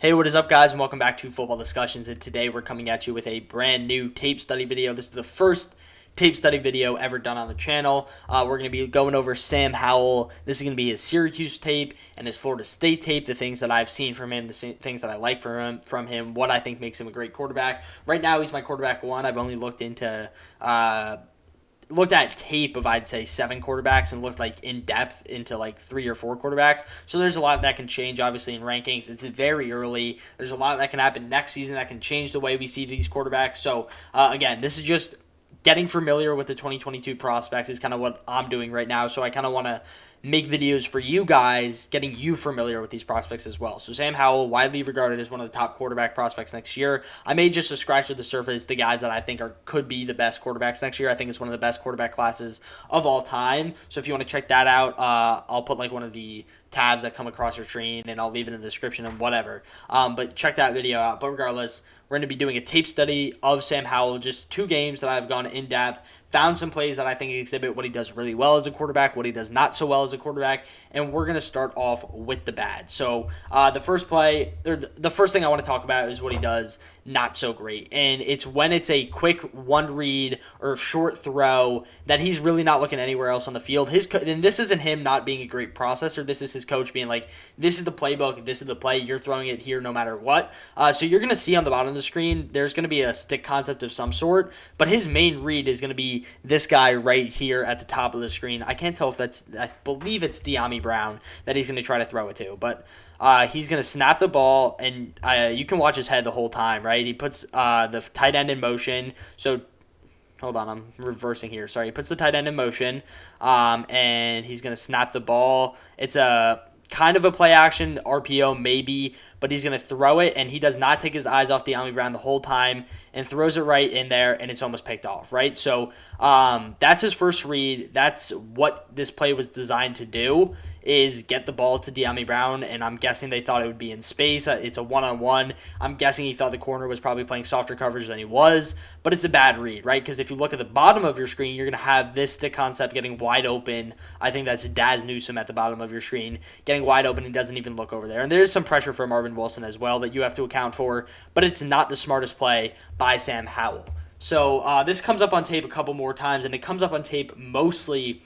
Hey, what is up, guys, and welcome back to Football Discussions. And today we're coming at you with a brand new tape study video. This is the first tape study video ever done on the channel. We're going to be going over Sam Howell. This is going to be his Syracuse tape and his Florida State tape, the things that I've seen from him, the things that I like from him, what I think makes him a great quarterback. Right now, he's my quarterback one. I've only looked at tape of, I'd say, 7 quarterbacks and looked like in depth into like 3 or 4 quarterbacks. So there's a lot that can change, obviously, in rankings. It's very early. There's a lot that can happen next season that can change the way we see these quarterbacks. So again, this is just getting familiar with the 2022 prospects is kind of what I'm doing right now. So I kind of want to make videos for you guys, getting you familiar with these prospects as well. So Sam Howell, widely regarded as one of the top quarterback prospects next year. I may just scratch to the surface the guys that I think could be the best quarterbacks next year. I think it's one of the best quarterback classes of all time. So if you want to check that out, I'll put like one of the tabs that come across your screen, and I'll leave it in the description and whatever. But check that video out. But regardless, we're going to be doing a tape study of Sam Howell, just 2 games that I've gone in depth, found some plays that I think exhibit what he does really well as a quarterback, what he does not so well as a quarterback, and we're going to start off with the bad. So the first thing I want to talk about is what he does not so great, and it's when it's a quick one read or short throw that he's really not looking anywhere else on the field. And this isn't him not being a great processor. This is his coach being like, this is the playbook, this is the play, you're throwing it here no matter what. So you're going to see on the bottom of the screen, there's going to be a stick concept of some sort, but his main read is going to be this guy right here at the top of the screen. I can't tell if I believe it's De'Ami Brown that he's going to try to throw it to, but he's going to snap the ball, and you can watch his head the whole time, right? He puts the tight end in motion. So hold on, I'm reversing here. Sorry, he puts the tight end in motion, and he's going to snap the ball. It's a kind of a play action RPO maybe, but he's going to throw it, and he does not take his eyes off De'Ami Brown the whole time and throws it right in there, and it's almost picked off, right? So that's his first read. That's what this play was designed to do, is get the ball to De'Ami Brown, and I'm guessing they thought it would be in space. It's a one-on-one. I'm guessing he thought the corner was probably playing softer coverage than he was, but it's a bad read, right? Because if you look at the bottom of your screen, you're going to have this stick concept getting wide open. I think that's Daz Newsome at the bottom of your screen, getting wide open. He doesn't even look over there. And there's some pressure from Marvin Wilson as well that you have to account for, but it's not the smartest play by Sam Howell. So this comes up on tape a couple more times, and it comes up on tape mostly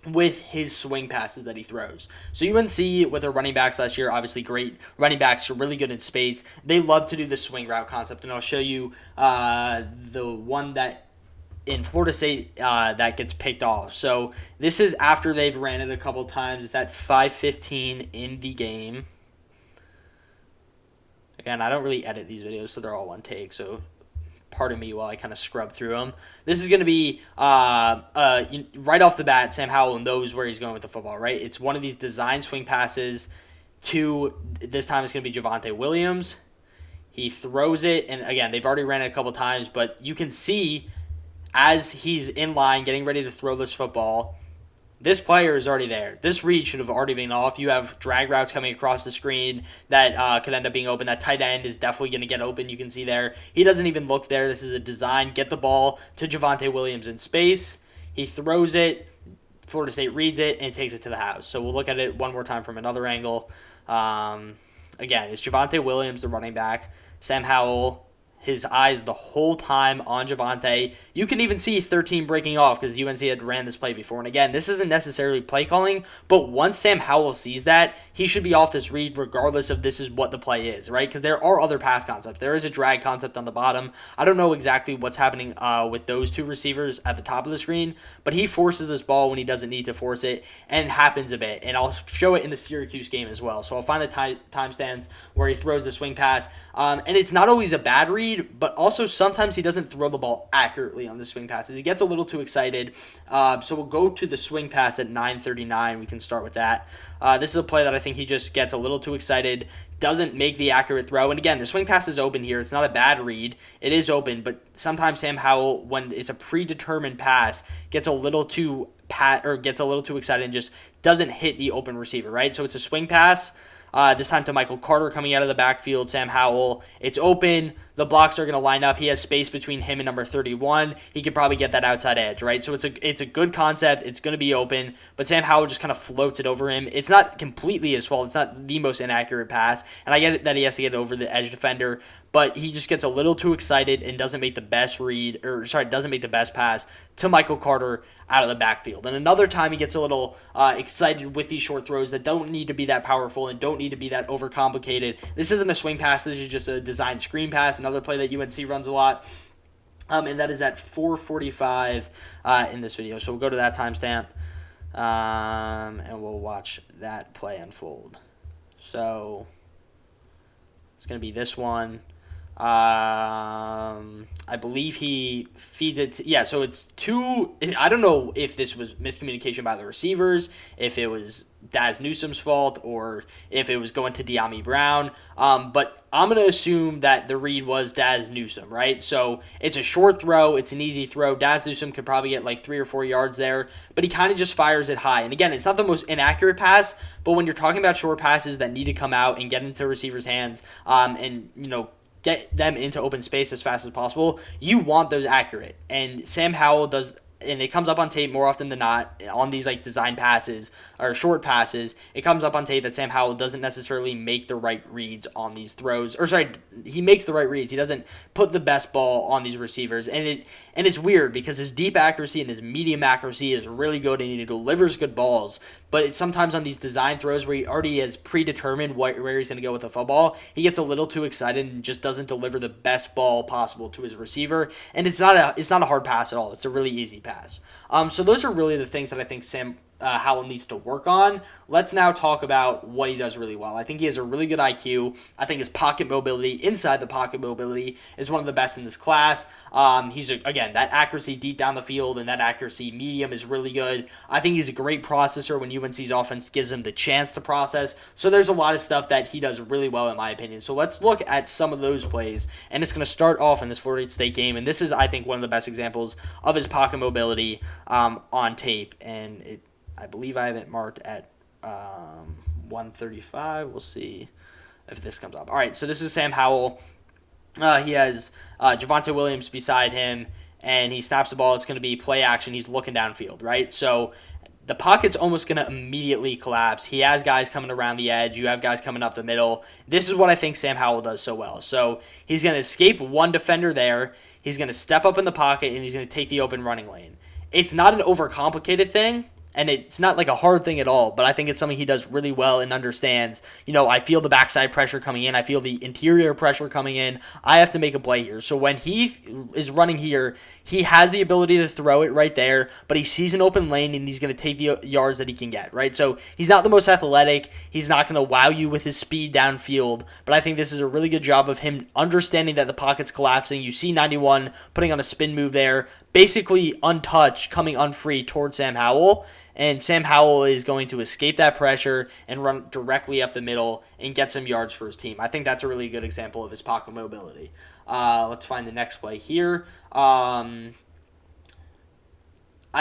with his swing passes that he throws. So UNC with their running backs last year, obviously great running backs, are really good in space. They love to do the swing route concept, and I'll show you the one that in Florida State that gets picked off. So this is after they've ran it a couple times. It's at 5:15 in the game. Again, I don't really edit these videos, so they're all one take, so pardon me while I kind of scrub through them. This is going to be, right off the bat, Sam Howell knows where he's going with the football, right? It's one of these design swing passes to, this time it's going to be Javonte Williams. He throws it, and again, they've already ran it a couple times, but you can see as he's in line getting ready to throw this football, this player is already there. This read should have already been off. You have drag routes coming across the screen that could end up being open. That tight end is definitely going to get open. You can see there. He doesn't even look there. This is a design. Get the ball to Javonte Williams in space. He throws it. Florida State reads it and takes it to the house. So we'll look at it one more time from another angle. Again, it's Javonte Williams, the running back. Sam Howell, his eyes the whole time on Javonte. You can even see 13 breaking off because UNC had ran this play before. And again, this isn't necessarily play calling, but once Sam Howell sees that, he should be off this read regardless of this is what the play is, right? Because there are other pass concepts. There is a drag concept on the bottom. I don't know exactly what's happening with those 2 receivers at the top of the screen, but he forces this ball when he doesn't need to force it, and it happens a bit. And I'll show it in the Syracuse game as well. So I'll find the timestamps where he throws the swing pass. And it's not always a bad read, but also sometimes he doesn't throw the ball accurately on the swing passes. He gets a little too excited. So we'll go to the swing pass at 9:39. We can start with that. This is a play that I think he just gets a little too excited, doesn't make the accurate throw. And again, the swing pass is open here. It's not a bad read. It is open, but sometimes Sam Howell, when it's a predetermined pass, gets a little too excited and just doesn't hit the open receiver, right? So it's a swing pass. This time to Michael Carter coming out of the backfield. Sam Howell, it's open. The blocks are going to line up. He has space between him and number 31. He could probably get that outside edge, right? So it's a good concept. It's going to be open, but Sam Howell just kind of floats it over him. It's not completely his fault. It's not the most inaccurate pass, and I get it that he has to get over the edge defender, but he just gets a little too excited and doesn't make the best pass to Michael Carter out of the backfield. And another time he gets a little excited with these short throws that don't need to be that powerful and don't need to be that overcomplicated. This isn't a swing pass. This is just a design screen pass, another play that UNC runs a lot. And that is at 4:45 in this video. So we'll go to that timestamp, and we'll watch that play unfold. So it's going to be this one. I believe he feeds it. So it's two. I don't know if this was miscommunication by the receivers, if it was Daz Newsome's fault, or if it was going to De'Ami Brown. But I'm going to assume that the read was Daz Newsome, right? So it's a short throw. It's an easy throw. Daz Newsome could probably get like 3 or 4 yards there, but he kind of just fires it high. And again, it's not the most inaccurate pass, but when you're talking about short passes that need to come out and get into receivers' hands, and get them into open space as fast as possible, you want those accurate. And Sam Howell does, and it comes up on tape more often than not on these like design passes or short passes. It comes up on tape that Sam Howell doesn't necessarily make the right reads on these throws. He makes the right reads. He doesn't put the best ball on these receivers. And it's weird because his deep accuracy and his medium accuracy is really good, and he delivers good balls. But it's sometimes on these design throws where he already has predetermined where he's going to go with the football, he gets a little too excited and just doesn't deliver the best ball possible to his receiver. And it's not a hard pass at all. It's a really easy pass. So those are really the things that I think Sam Howell needs to work on. Let's now talk about what he does really well. I think he has a really good IQ. I think his pocket mobility, inside the pocket mobility, is one of the best in this class. Again, that accuracy deep down the field and that accuracy medium is really good. I think he's a great processor when UNC's offense gives him the chance to process. So there's a lot of stuff that he does really well, in my opinion. So let's look at some of those plays, and it's going to start off in this Florida State game, and this is, I think, one of the best examples of his pocket mobility on tape, and I believe I have it marked at 135. We'll see if this comes up. All right, so this is Sam Howell. He has Javonte Williams beside him, and he snaps the ball. It's going to be play action. He's looking downfield, right? So the pocket's almost going to immediately collapse. He has guys coming around the edge. You have guys coming up the middle. This is what I think Sam Howell does so well. So he's going to escape one defender there. He's going to step up in the pocket, and he's going to take the open running lane. It's not an overcomplicated thing, and it's not like a hard thing at all, but I think it's something he does really well and understands. I feel the backside pressure coming in. I feel the interior pressure coming in. I have to make a play here. So when he is running here, he has the ability to throw it right there, but he sees an open lane, and he's going to take the yards that he can get, right? So he's not the most athletic. He's not going to wow you with his speed downfield, but I think this is a really good job of him understanding that the pocket's collapsing. You see 91 putting on a spin move there, basically untouched, coming unfree towards Sam Howell. And Sam Howell is going to escape that pressure and run directly up the middle and get some yards for his team. I think that's a really good example of his pocket mobility. Let's find the next play here. I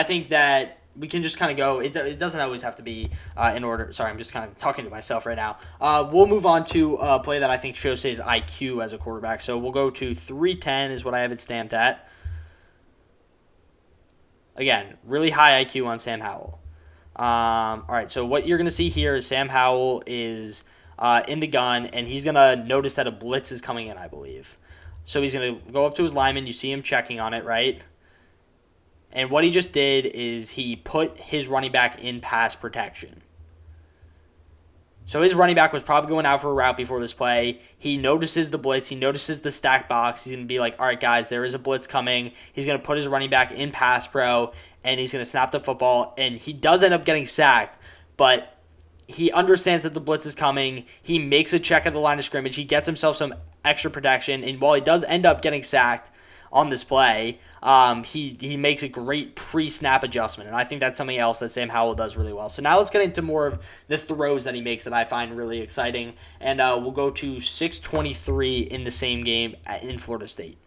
think that we can just kind of go. It doesn't always have to be in order. Sorry, I'm just kind of talking to myself right now. We'll move on to a play that I think shows his IQ as a quarterback. So we'll go to 310 is what I have it stamped at. Again, really high IQ on Sam Howell. All right, so what you're going to see here is Sam Howell is in the gun, and he's going to notice that a blitz is coming in, I believe. So he's going to go up to his lineman. You see him checking on it, right? And what he just did is he put his running back in pass protection. So his running back was probably going out for a route before this play. He notices the blitz. He notices the stack box. He's going to be like, all right, guys, there is a blitz coming. He's going to put his running back in pass pro, and he's going to snap the football. And he does end up getting sacked, but he understands that the blitz is coming. He makes a check at the line of scrimmage. He gets himself some extra protection. And while he does end up getting sacked on this play, he makes a great pre-snap adjustment, and I think that's something else that Sam Howell does really well. So now let's get into more of the throws that he makes that I find really exciting, and we'll go to 6:23 in the same game in Florida State.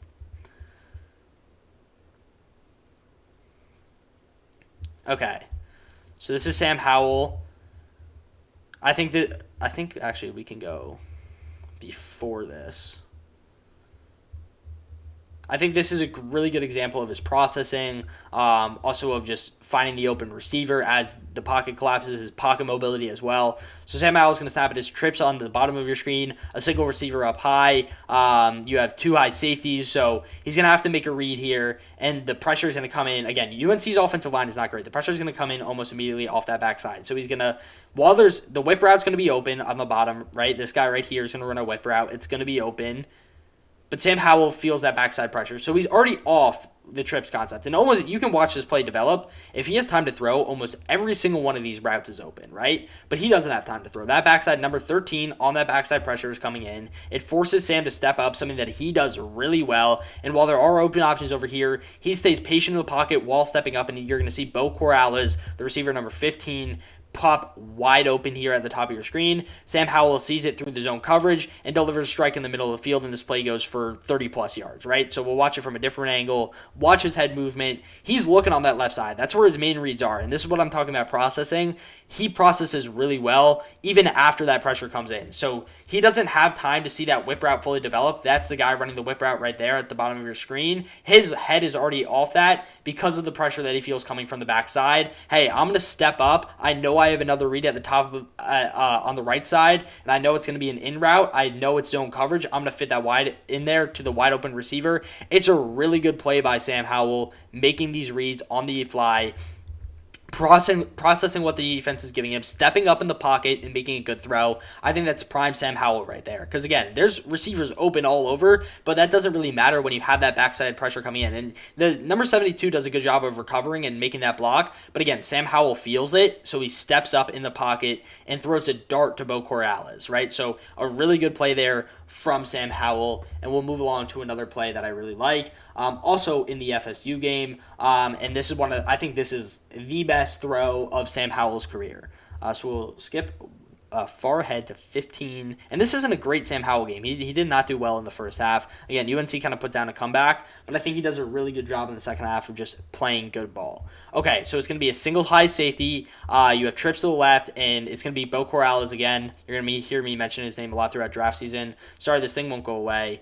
Okay, so this is Sam Howell. I think that I think actually we can go before this. I think this is a really good example of his processing, also of just finding the open receiver as the pocket collapses, his pocket mobility as well. So Sam Howell is going to snap at his trips on the bottom of your screen, a single receiver up high. You have two high safeties, so he's going to have to make a read here, and the pressure is going to come in. Again, UNC's offensive line is not great. The pressure is going to come in almost immediately off that backside. So he's going to, while there's the whip route's going to be open on the bottom, right? This guy right here is going to run a whip route. It's going to be open. But Sam Howell feels that backside pressure. So he's already off the trips concept. And almost you can watch this play develop. If he has time to throw, almost every single one of these routes is open, right? But he doesn't have time to throw. That backside number 13 on that backside pressure is coming in. It forces Sam to step up, something that he does really well. And while there are open options over here, he stays patient in the pocket while stepping up. And you're going to see Bo Corrales, the receiver number 15, pop wide open here at the top of your screen. Sam Howell sees it through the zone coverage and delivers a strike in the middle of the field, and this play goes for 30 plus yards, right? So we'll watch it from a different angle, watch his head movement. He's looking on that left side. That's where his main reads are, and this is what I'm talking about processing. He processes really well even after that pressure comes in. So he doesn't have time to see that whip route fully develop. That's the guy running the whip route right there at the bottom of your screen. His head is already off that because of the pressure that he feels coming from the backside. Hey, I'm going to step up. I know I have another read at the top of on the right side, and I know it's going to be an in route. I know it's zone coverage. I'm going to fit that wide in there to the wide open receiver. It's a really good play by Sam Howell, making these reads on the fly, processing what the defense is giving him, stepping up in the pocket and making a good throw. I think that's prime Sam Howell right there. Because again, there's receivers open all over, but that doesn't really matter when you have that backside pressure coming in. And the number 72 does a good job of recovering and making that block. But again, Sam Howell feels it, so he steps up in the pocket and throws a dart to Bo Corrales, right? So a really good play there from Sam Howell. And we'll move along to another play that I really like. Also in the FSU game, and this is I think this is the best throw of Sam Howell's career. So we'll skip far ahead to 15. And this isn't a great Sam Howell game. He did not do well in the first half. Again, UNC kind of put down a comeback, but I think he does a really good job in the second half of just playing good ball. Okay, so it's going to be a single high safety. You have trips to the left, and it's going to be Bo Corrales again. You're going to hear me mention his name a lot throughout draft season. Sorry, this thing won't go away.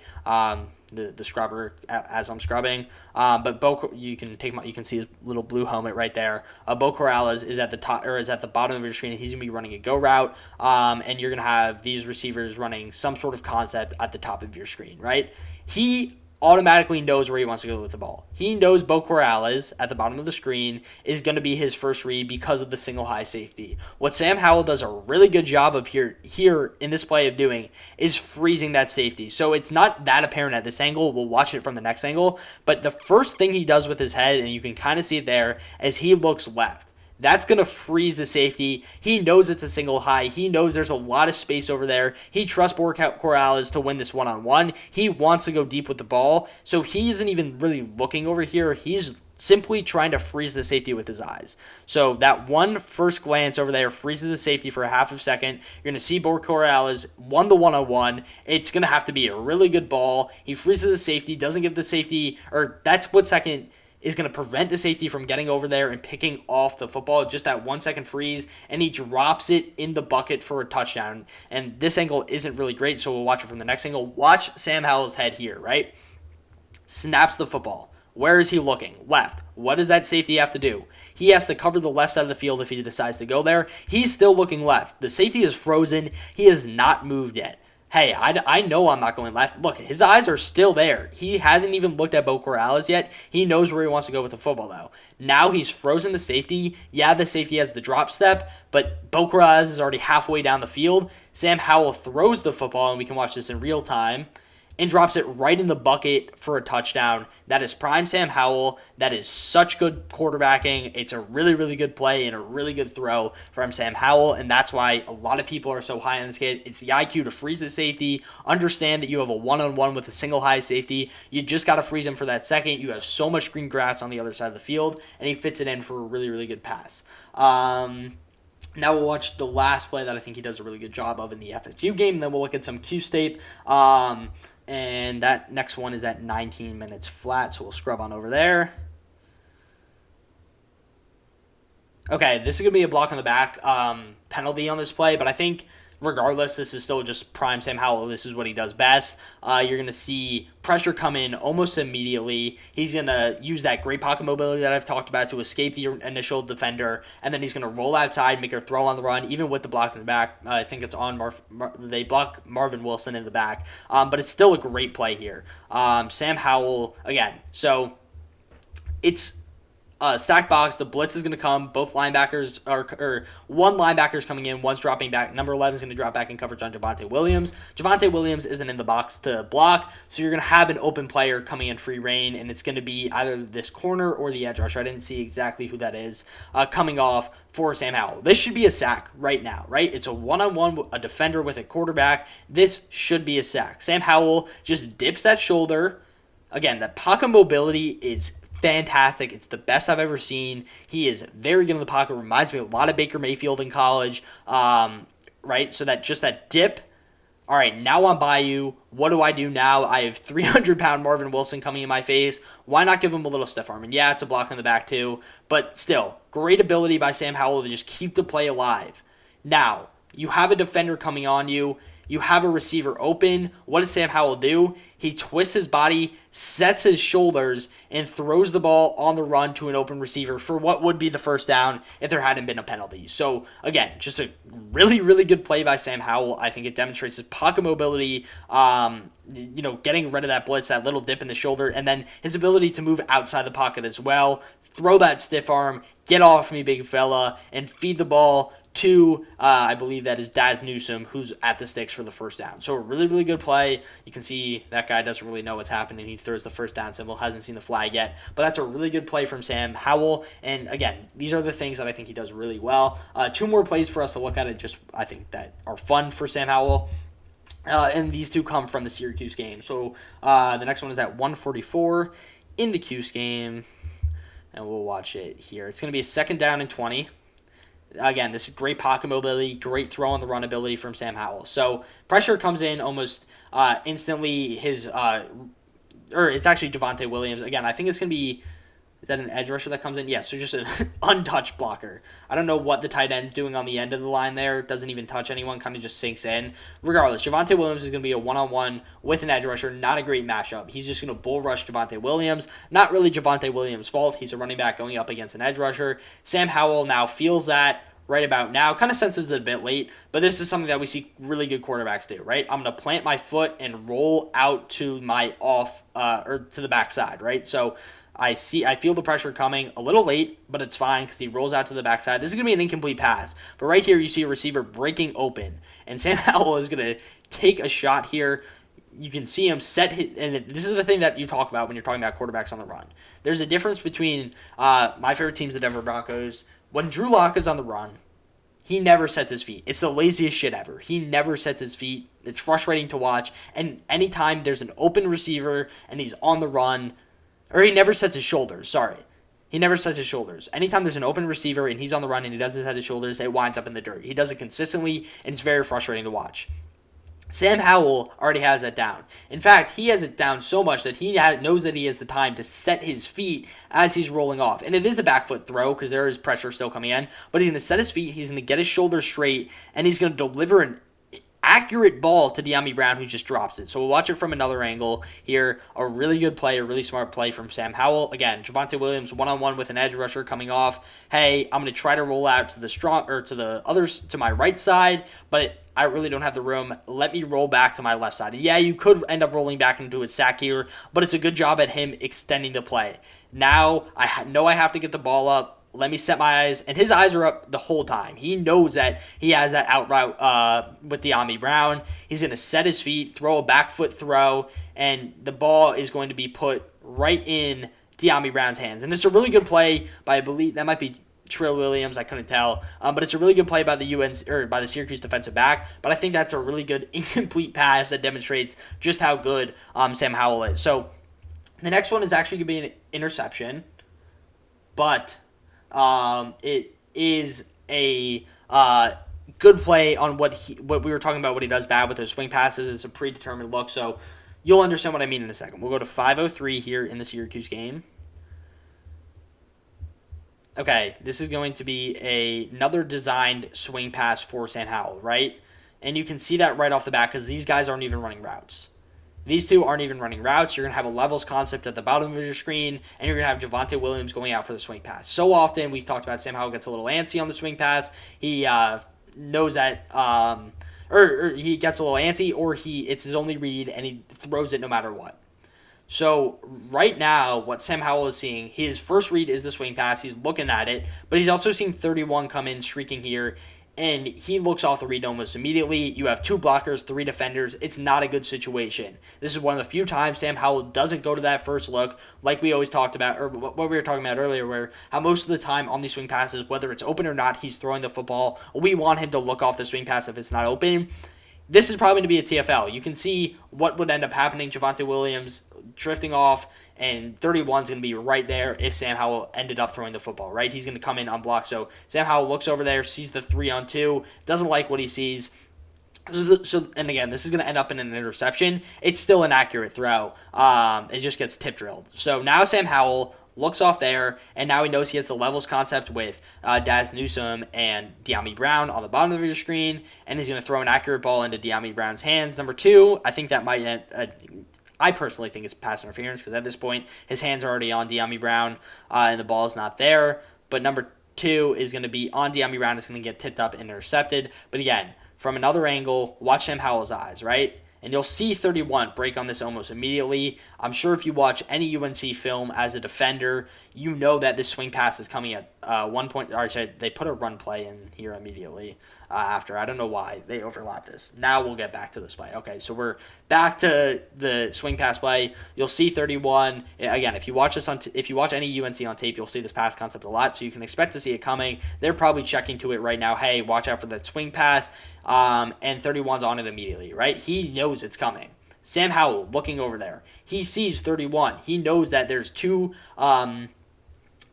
The scrubber as I'm scrubbing. But you can see his little blue helmet right there. Bo Corrales is at the top or is at the bottom of your screen. He's gonna be running a go route, and you're gonna have these receivers running some sort of concept at the top of your screen, right? He automatically knows where he wants to go with the ball. He knows Bo Corrales at the bottom of the screen is going to be his first read because of the single high safety. What Sam Howell does a really good job of here in this play of doing is freezing that safety. So it's not that apparent at this angle. We'll watch it from the next angle. But the first thing he does with his head, and you can kind of see it there, is he looks left. That's going to freeze the safety. He knows it's a single high. He knows there's a lot of space over there. He trusts Corrales to win this one-on-one. He wants to go deep with the ball, so he isn't even really looking over here. He's simply trying to freeze the safety with his eyes. So that one first glance over there freezes the safety for a half of a second. You're going to see Bo Corrales won the one-on-one. It's going to have to be a really good ball. He freezes the safety, doesn't give the safety, or that split second is going to prevent the safety from getting over there and picking off the football. Just that 1 second freeze, and he drops it in the bucket for a touchdown. And this angle isn't really great, so we'll watch it from the next angle. Watch Sam Howell's head here, right? Snaps the football. Where is he looking? Left. What does that safety have to do? He has to cover the left side of the field if he decides to go there. He's still looking left. The safety is frozen. He has not moved yet. Hey, I know I'm not going left. Look, his eyes are still there. He hasn't even looked at Bo Corrales yet. He knows where he wants to go with the football, though. Now he's frozen the safety. Yeah, the safety has the drop step, but Bo Corrales is already halfway down the field. Sam Howell throws the football, and we can watch this in real time, and drops it right in the bucket for a touchdown. That is prime Sam Howell. That is such good quarterbacking. It's a really, really good play and a really good throw from Sam Howell, and that's why a lot of people are so high on this kid. It's the IQ to freeze the safety, understand that you have a one-on-one with a single high safety. You just got to freeze him for that second. You have so much green grass on the other side of the field, and he fits it in for a really, really good pass. Now we'll watch the last play that I think he does a really good job of in the FSU game, and then we'll look at some Q-State. And that next one is at 19 minutes flat, so we'll scrub on over there. Okay, this is going to be a block on the back penalty on this play, but I think regardless, this is still just prime Sam Howell. This is what he does best. You're going to see pressure come in almost immediately. He's going to use that great pocket mobility that I've talked about to escape the initial defender, and then he's going to roll outside, make a throw on the run, even with the block in the back. I think it's on they block Marvin Wilson in the back, but it's still a great play here. Sam Howell, again, so it's stack box. The blitz is going to come. Both linebackers or one linebacker is coming in. One's dropping back. Number 11 is going to drop back in coverage on Javonte Williams. Javonte Williams isn't in the box to block, so you're going to have an open player coming in free reign, and it's going to be either this corner or the edge rusher. I didn't see exactly who that is coming off for Sam Howell. This should be a sack right now, right? It's a one-on-one, a defender with a quarterback. This should be a sack. Sam Howell just dips that shoulder. Again, that pocket mobility is fantastic. It's the best I've ever seen. He is very good in the pocket. Reminds me a lot of Baker Mayfield in college, right? So that just that dip. All right, now I'm by you. What do I do now? I have 300-pound Marvin Wilson coming in my face. Why not give him a little stiff arm? And yeah, it's a block in the back too. But still, great ability by Sam Howell to just keep the play alive. Now, you have a defender coming on you. You have a receiver open. What does Sam Howell do? He twists his body, sets his shoulders, and throws the ball on the run to an open receiver for what would be the first down if there hadn't been a penalty. So, again, just a really, really good play by Sam Howell. I think it demonstrates his pocket mobility, getting rid of that blitz, that little dip in the shoulder, and then his ability to move outside the pocket as well. Throw that stiff arm, get off me, big fella, and feed the ball to, I believe that is Daz Newsome, who's at the sticks for the first down. So a really, really good play. You can see that guy doesn't really know what's happening. He throws the first down symbol, hasn't seen the flag yet. But that's a really good play from Sam Howell. And again, these are the things that I think he does really well. Two more plays for us to look at it, just I think that are fun for Sam Howell. And these two come from the Syracuse game. So the next one is at 144 in the Cuse game. And we'll watch it here. It's going to be a 2nd down and 20. Again, this is great pocket mobility, great throw on the run ability from Sam Howell. So pressure comes in almost instantly. It's actually Javonte Williams. Again, I think it's going to be, is that an edge rusher that comes in? Yeah, so just an untouched blocker. I don't know what the tight end's doing on the end of the line there. Doesn't even touch anyone, kind of just sinks in. Regardless, Javonte Williams is going to be a one-on-one with an edge rusher. Not a great matchup. He's just going to bull rush Javonte Williams. Not really Javonte Williams' fault. He's a running back going up against an edge rusher. Sam Howell now feels that right about now. Kind of senses it a bit late, but this is something that we see really good quarterbacks do, right? I'm going to plant my foot and roll out to my to the backside, right? So I feel the pressure coming a little late, but it's fine because he rolls out to the backside. This is going to be an incomplete pass. But right here, you see a receiver breaking open. And Sam Howell is going to take a shot here. You can see him and this is the thing that you talk about when you're talking about quarterbacks on the run. There's a difference between my favorite teams, the Denver Broncos. When Drew Lock is on the run, he never sets his feet. It's the laziest shit ever. He never sets his feet. It's frustrating to watch. And anytime there's an open receiver and he's on the run, or he never sets his shoulders, sorry. He never sets his shoulders. Anytime there's an open receiver and he's on the run and he doesn't set his shoulders, it winds up in the dirt. He does it consistently, and it's very frustrating to watch. Sam Howell already has that down. In fact, he has it down so much that he knows that he has the time to set his feet as he's rolling off. And it is a back foot throw because there is pressure still coming in. But he's going to set his feet, he's going to get his shoulders straight, and he's going to deliver an accurate ball to De'Ami Brown, who just drops it. So we'll watch it from another angle here. A really good play, a really smart play from Sam Howell. Again, Javonte Williams one-on-one with an edge rusher coming off. Hey, I'm going to try to roll out to to my right side, but I really don't have the room. Let me roll back to my left side. And yeah, you could end up rolling back into a sack here, but it's a good job at him extending the play. Now I know I have to get the ball up. Let me set my eyes, and his eyes are up the whole time. He knows that he has that out route with De'Ami Brown. He's going to set his feet, throw a back foot throw, and the ball is going to be put right in De'Ami Brown's hands. And it's a really good play by, I believe, that might be Trill Williams, I couldn't tell, but it's a really good play by by the Syracuse defensive back. But I think that's a really good incomplete pass that demonstrates just how good Sam Howell is. So the next one is actually going to be an interception, but it is a good play on what we were talking about, what he does bad with those swing passes. It's a predetermined look, so you'll understand what I mean in a second. We'll go to 5:03 here in the Syracuse game. Okay, this is going to be another designed swing pass for Sam Howell, right? And you can see that right off the bat because these guys aren't even running routes. These two aren't even running routes. You're going to have a levels concept at the bottom of your screen, and you're going to have Javonte Williams going out for the swing pass. So often, we've talked about Sam Howell gets a little antsy on the swing pass. He knows that, or he gets a little antsy, or it's his only read, and he throws it no matter what. So right now, what Sam Howell is seeing, his first read is the swing pass. He's looking at it, but he's also seeing 31 come in streaking here, and he looks off the read almost immediately. You have 2 blockers, 3 defenders. It's not a good situation. This is one of the few times Sam Howell doesn't go to that first look, like we always talked about, or what we were talking about earlier, where how most of the time on these swing passes, whether it's open or not, he's throwing the football. We want him to look off the swing pass if it's not open. This is probably going to be a TFL. You can see what would end up happening. Javonte Williams drifting off, and 31 is going to be right there if Sam Howell ended up throwing the football, right? He's going to come in unblocked. So Sam Howell looks over there, sees the 3-on-2, doesn't like what he sees. So, and again, this is going to end up in an interception. It's still an accurate throw. It just gets tip drilled. So now Sam Howell looks off there, and now he knows he has the levels concept with Daz Newsome and De'Ami Brown on the bottom of your screen, and he's going to throw an accurate ball into De'Ami Brown's hands. Number 2, I think that might I personally think it's pass interference because at this point, his hands are already on De'Ami Brown, and the ball is not there. But number 2 is going to be on De'Ami Brown. It's going to get tipped up and intercepted. But again, from another angle, watch Sam Howell's eyes, right? And you'll see 31 break on this almost immediately. I'm sure if you watch any UNC film as a defender, you know that this swing pass is coming at one point. Or they put a run play in here immediately after. I don't know why they overlap this. Now we'll get back to this play. Okay, so we're back to the swing pass play. You'll see 31. Again, if you watch this if you watch any UNC on tape, you'll see this pass concept a lot, so you can expect to see it coming. They're probably checking to it right now. Hey, watch out for that swing pass. And 31's on it immediately, right? He knows it's coming. Sam Howell looking over there. He sees 31. He knows that there's 2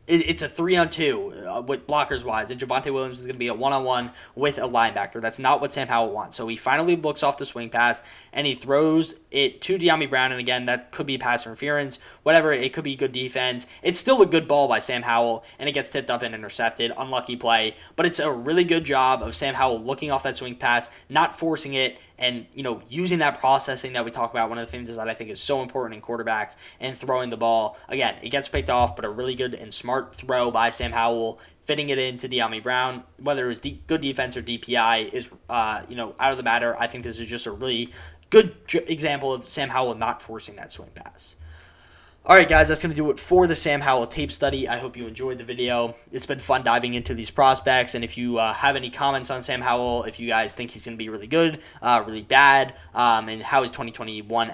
it's a 3-on-2 with blockers wise, and Javonte Williams is going to be a 1-on-1 with a linebacker. That's not what Sam Howell wants. So he finally looks off the swing pass, and he throws it to De'Ami Brown, and again, that could be pass interference, whatever, it could be good defense. It's still a good ball by Sam Howell, and it gets tipped up and intercepted. Unlucky play, but it's a really good job of Sam Howell looking off that swing pass, not forcing it, and using that processing that we talk about. One of the things that I think is so important in quarterbacks and throwing the ball. Again, it gets picked off, but a really good and smart throw by Sam Howell, fitting it into De'Ami Brown. Whether it was good defense or DPI is out of the matter. I think this is just a really good example of Sam Howell not forcing that swing pass. All right, guys, that's going to do it for the Sam Howell tape study. I hope you enjoyed the video. It's been fun diving into these prospects, and if you have any comments on Sam Howell, if you guys think he's going to be really good, really bad, and how his 2021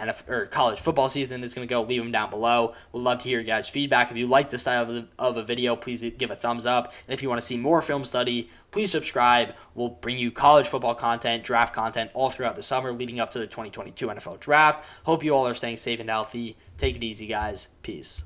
college football season is going to go, leave them down below. We'd love to hear your guys' feedback. If you like this style of a video, please give a thumbs up. And if you want to see more film study, please subscribe. We'll bring you college football content, draft content all throughout the summer leading up to the 2022 NFL Draft. Hope you all are staying safe and healthy. Take it easy, guys. Peace.